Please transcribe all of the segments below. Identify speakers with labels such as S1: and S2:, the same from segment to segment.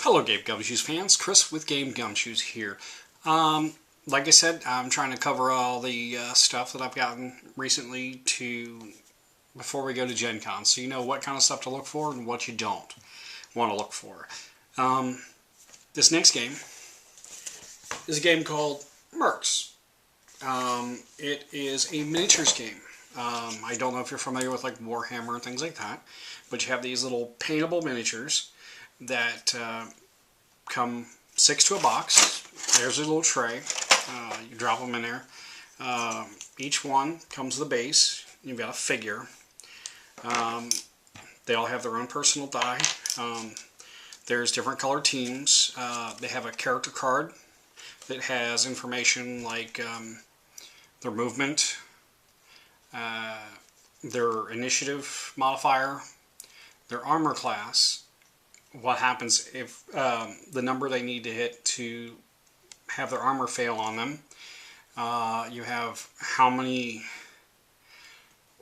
S1: Hello Game Gumshoes fans, Chris with Game Gumshoes here. Like I said, I'm trying to cover all the stuff that I've gotten recently before we go to Gen Con, so you know what kind of stuff to look for and what you don't want to look for. This next game is a game called Mercs. It is a miniatures game. I don't know if you're familiar with like Warhammer and things like that, but you have these little paintable miniatures that come 6 to a box. There's a little tray. You drop them in there. Each one comes with a base. You've got a figure. They all have their own personal die. There's different color teams. They have a character card that has information like their movement, their initiative modifier, their armor class, what happens if the number they need to hit to have their armor fail on them. You have how many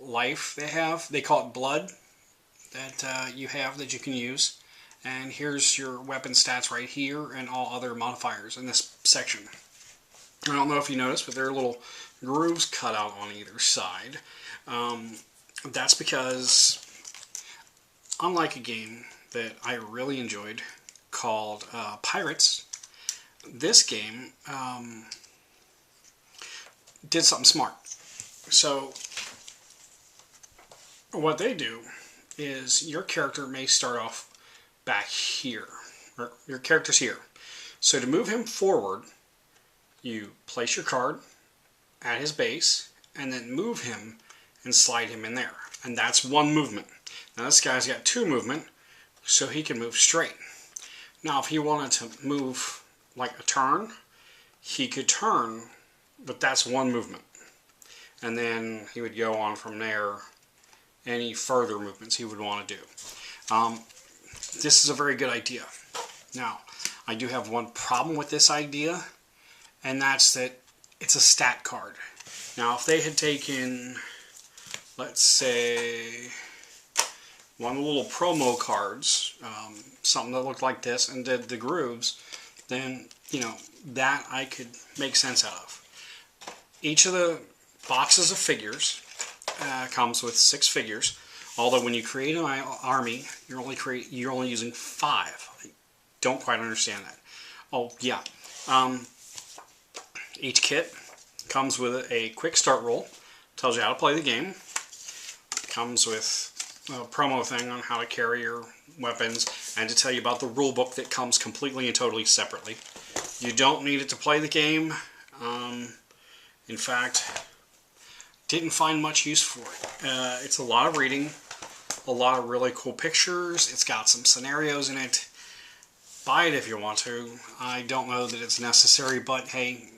S1: life they have. They call it blood that you have that you can use. And here's your weapon stats right here and all other modifiers in this section. I don't know if you noticed, but there are little grooves cut out on either side. That's because, unlike a game that I really enjoyed called Pirates, this game did something smart. So what they do is your character may start off back here, or your character's here. So to move him forward, you place your card at his base and then move him and slide him in there. And that's one movement. Now this guy's got 2 movement, so he can move straight. Now if he wanted to move like a turn, he could turn, but that's one movement. And then he would go on from there, any further movements he would want to do. This is a very good idea. Now, I do have one problem with this idea, and that's that it's a stat card. Now, if they had taken, let's say, one of the little promo cards, something that looked like this, and did the grooves, then, you know, that I could make sense out of. Each of the boxes of figures comes with 6 figures, although when you create an army, you're only using 5. I don't quite understand that. Oh, yeah. Each kit comes with a quick start roll, tells you how to play the game, comes with a promo thing on how to carry your weapons, and to tell you about the rule book that comes completely and totally separately. You don't need it to play the game. In fact, didn't find much use for it. It's a lot of reading, a lot of really cool pictures. It's got some scenarios in it. Buy it if you want to. I don't know that it's necessary, but hey,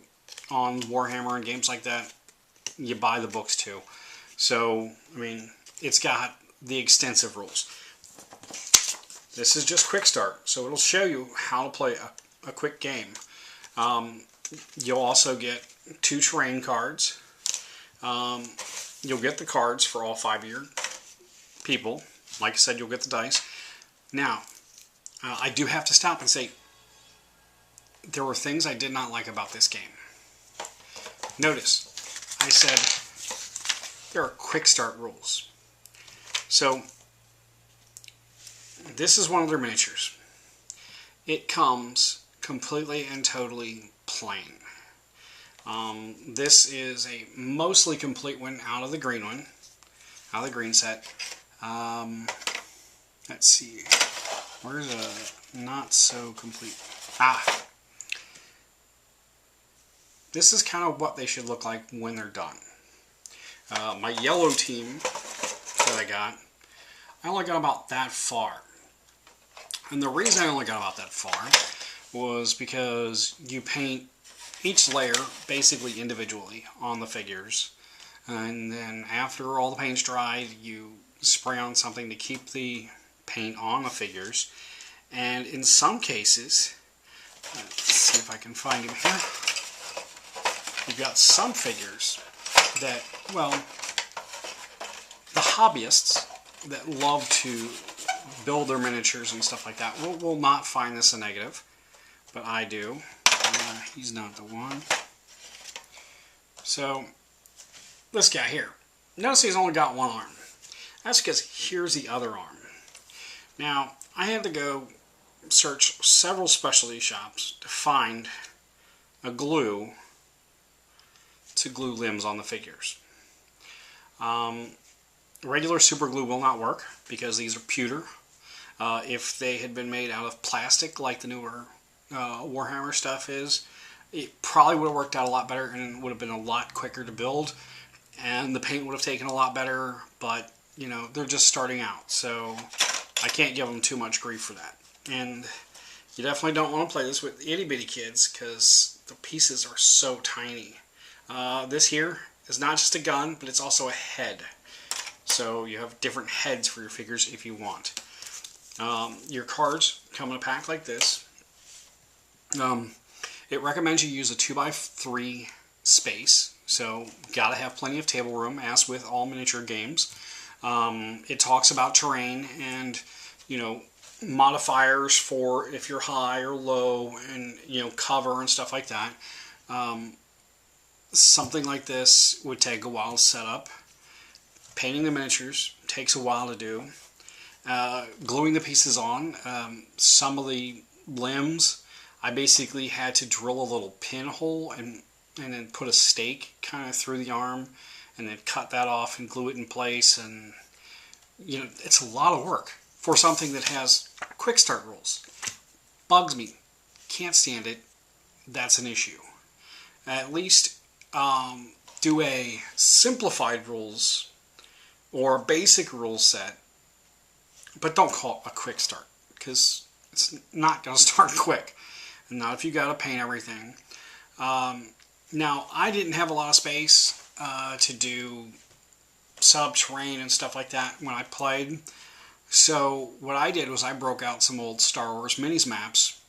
S1: on Warhammer and games like that, you buy the books too. So, I mean, it's got the extensive rules. This is just quick start, so it'll show you how to play a quick game. You'll also get 2 terrain cards. You'll get the cards for all 5 of your people. Like I said, you'll get the dice. Now, I do have to stop and say, there were things I did not like about this game. Notice, I said there are quick start rules. So, this is one of their miniatures. It comes completely and totally plain. This is a mostly complete one out of the green one, out of the green set. Let's see, where's a not so complete? This is kind of what they should look like when they're done. My yellow team that I only got about that far. And the reason I only got about that far was because you paint each layer basically individually on the figures, and then after all the paint's dried, you spray on something to keep the paint on the figures. And in some cases, let's see if I can find him here, you've got some figures that, well, the hobbyists that love to build their miniatures and stuff like that will not find this a negative, but I do. He's not the one. So, this guy here. Notice he's only got one arm. That's because here's the other arm. Now, I had to go search several specialty shops to find a glue to glue limbs on the figures. Regular super glue will not work because these are pewter. If they had been made out of plastic like the newer Warhammer stuff is, it probably would have worked out a lot better and would have been a lot quicker to build, and the paint would have taken a lot better, but you know, they're just starting out, so I can't give them too much grief for that. And you definitely don't want to play this with itty bitty kids because the pieces are so tiny. This here is not just a gun, but it's also a head. So you have different heads for your figures if you want. Your cards come in a pack like this. It recommends you use a 2x3 space, so gotta have plenty of table room, as with all miniature games. It talks about terrain and, you know, modifiers for if you're high or low, and you know, cover and stuff like that. Something like this would take a while to set up. Painting the miniatures takes a while to do. Gluing the pieces on, some of the limbs I basically had to drill a little pinhole and then put a stake kind of through the arm and then cut that off and glue it in place, and you know, it's a lot of work for something that has quick start rules. Bugs me. Can't stand it. That's an issue. At least do a simplified rules or basic rule set, but don't call it a quick start because it's not going to start quick. Not if you got to paint everything. Now, I didn't have a lot of space to do subterranean and stuff like that when I played. So what I did was I broke out some old Star Wars Minis maps,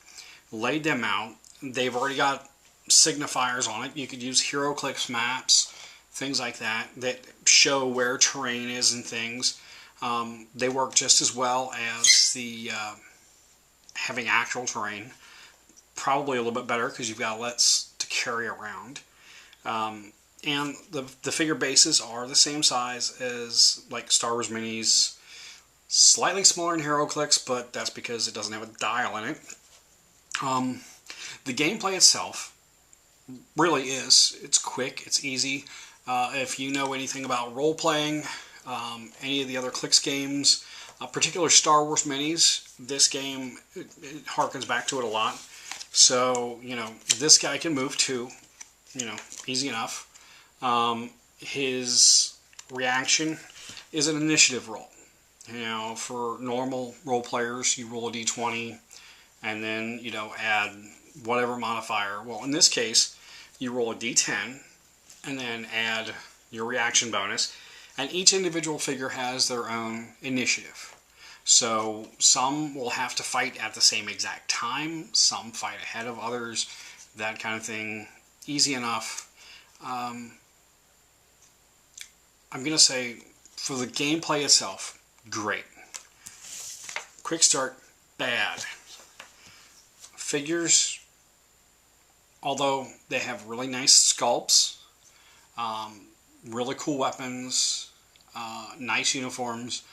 S1: laid them out. They've already got signifiers on it. You could use HeroClix maps, things like that, that show where terrain is and things. They work just as well as the having actual terrain. Probably a little bit better because you've got less to carry around. And the figure bases are the same size as like Star Wars Minis. Slightly smaller in HeroClix, but that's because it doesn't have a dial in it. The gameplay itself really is. It's quick, it's easy. If you know anything about role-playing, any of the other Clix games, particular Star Wars Minis, this game, it harkens back to it a lot. So, you know, this guy can move too, you know, easy enough. His reaction is an initiative roll. You know, for normal role players, you roll a d20 and then, you know, add whatever modifier. Well, in this case, you roll a d10 and then add your reaction bonus. And each individual figure has their own initiative. So some will have to fight at the same exact time, some fight ahead of others, that kind of thing. Easy enough. I'm going to say, for the gameplay itself, great. Quick start, bad. Figures, although they have really nice sculpts, really cool weapons, nice uniforms,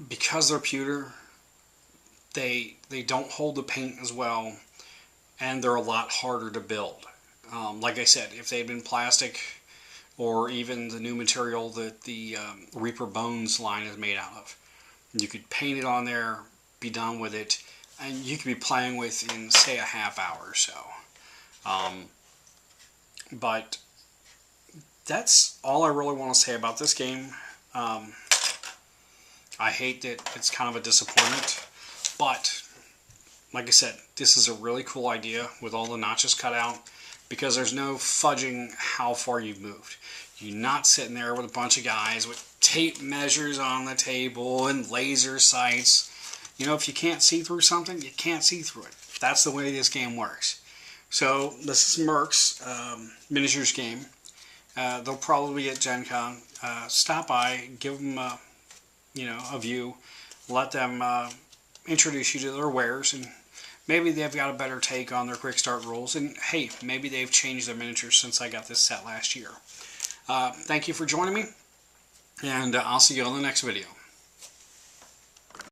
S1: because they're pewter, they don't hold the paint as well, and they're a lot harder to build. Like I said, if they'd been plastic, or even the new material that the Reaper Bones line is made out of, you could paint it on there, be done with it, and you could be playing with in, say, a half hour or so. But that's all I really want to say about this game. I hate that it's kind of a disappointment, but like I said, this is a really cool idea with all the notches cut out, because there's no fudging how far you've moved. You're not sitting there with a bunch of guys with tape measures on the table and laser sights. You know, if you can't see through something, you can't see through it. That's the way this game works. So this is Mercs miniatures game. They'll probably be at Gen Con. Stop by, give them a view. let them introduce you to their wares, and maybe they've got a better take on their quick start rules, and hey, maybe they've changed their miniatures since I got this set last year. Thank you for joining me, and I'll see you on the next video.